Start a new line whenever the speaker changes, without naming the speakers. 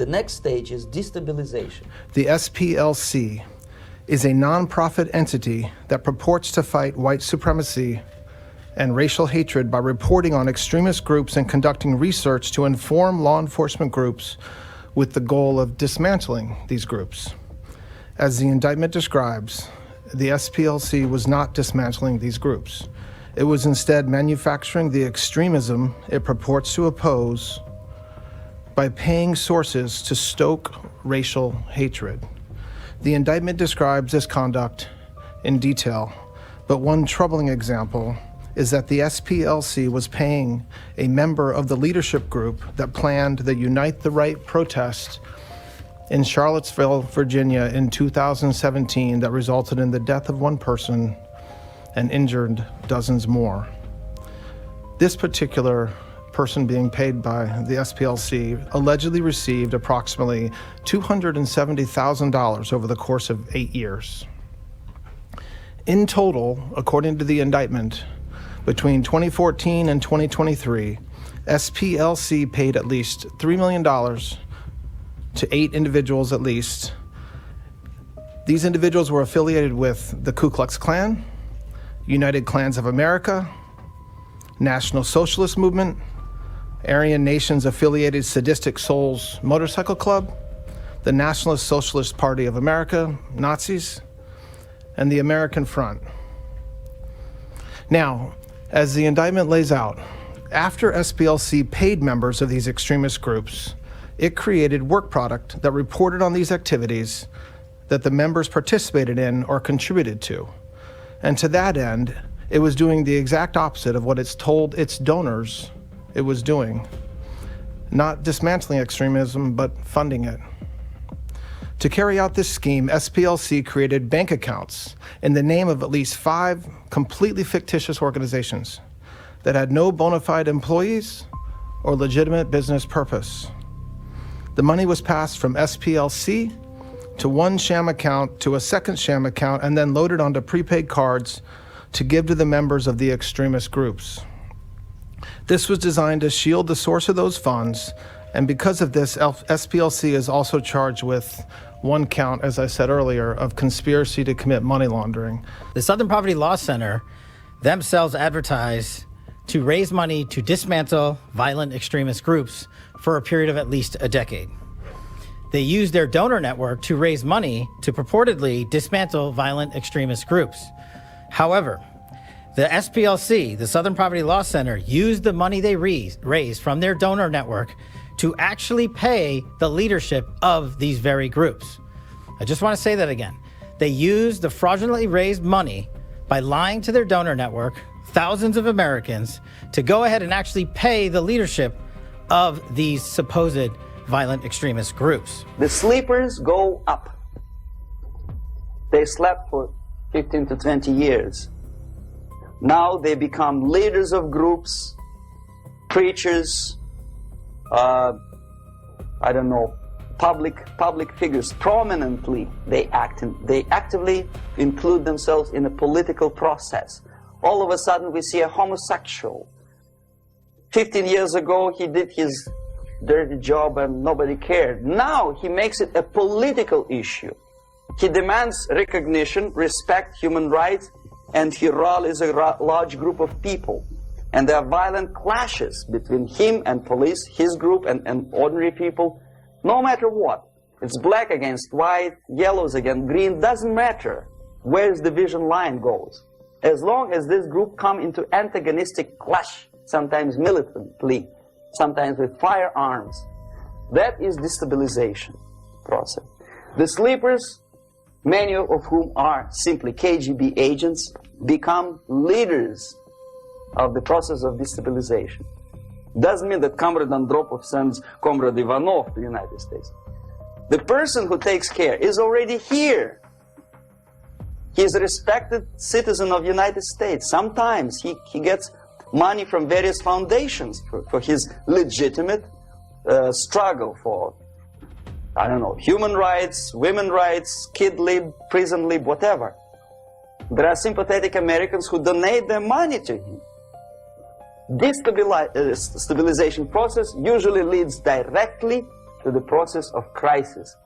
The next stage is destabilization.
The SPLC is a nonprofit entity that purports to fight white supremacy and racial hatred by reporting on extremist groups and conducting research to inform law enforcement groups with the goal of dismantling these groups. As the indictment describes, the SPLC was not dismantling these groups. It was instead manufacturing the extremism it purports to oppose by paying sources to stoke racial hatred. The indictment describes this conduct in detail, but one troubling example is that the SPLC was paying a member of the leadership group that planned the Unite the Right protest in Charlottesville, Virginia in 2017 that resulted in the death of one person and injured dozens more. This particular person being paid by the SPLC allegedly received approximately $270,000 over the course of 8 years. In total, according to the indictment, between 2014 and 2023, SPLC paid at least $3 million to 8 individuals at least. These individuals were affiliated with the Ku Klux Klan, United Klans of America, National Socialist Movement, Aryan Nations affiliated Sadistic Souls Motorcycle Club, the Nationalist Socialist Party of America, Nazis, and the American Front. Now, as the indictment lays out, after SPLC paid members of these extremist groups, it created work product that reported on these activities that the members participated in or contributed to. And to that end, it was doing the exact opposite of what it's told its donors it was doing. Not dismantling extremism, but funding it. To carry out this scheme, SPLC created bank accounts in the name of at least 5 completely fictitious organizations that had no bona fide employees or legitimate business purpose. The money was passed from SPLC to one sham account to a second sham account and then loaded onto prepaid cards to give to the members of the extremist groups. This was designed to shield the source of those funds, and because of this, SPLC is also charged with one count, as I said earlier, of conspiracy to commit money laundering.
The Southern Poverty Law Center themselves advertise to raise money to dismantle violent extremist groups for a period of at least a decade. They use their donor network to raise money to purportedly dismantle violent extremist groups. However, the SPLC, the Southern Poverty Law Center, used the money they raised from their donor network to actually pay the leadership of these very groups. I just want to say that again. They used the fraudulently raised money by lying to their donor network, thousands of Americans, to go ahead and actually pay the leadership of these supposed violent extremist groups.
The sleepers go up. They slept for 15 to 20 years. Now they become leaders of groups, preachers, I don't know, public figures. Prominently, they actively include themselves in a political process. All of a sudden, we see a homosexual. 15 years ago, he did his dirty job and nobody cared. Now he makes it a political issue. He demands recognition, respect, human rights, and he rallies a large group of people. And there are violent clashes between him and police, his group and ordinary people, no matter what. It's black against white, yellows against green, doesn't matter where the division line goes. As long as this group come into antagonistic clash, sometimes militantly, sometimes with firearms, that is destabilization process. The sleepers, many of whom are simply KGB agents, become leaders of the process of destabilization. Doesn't mean that Comrade Andropov sends Comrade Ivanov to the United States. The person who takes care is already here. He is a respected citizen of the United States. Sometimes he gets money from various foundations for his legitimate struggle for, I don't know, human rights, women's rights, kid lib, prison lib, whatever. There are sympathetic Americans who donate their money to him. This stabilization process usually leads directly to the process of crisis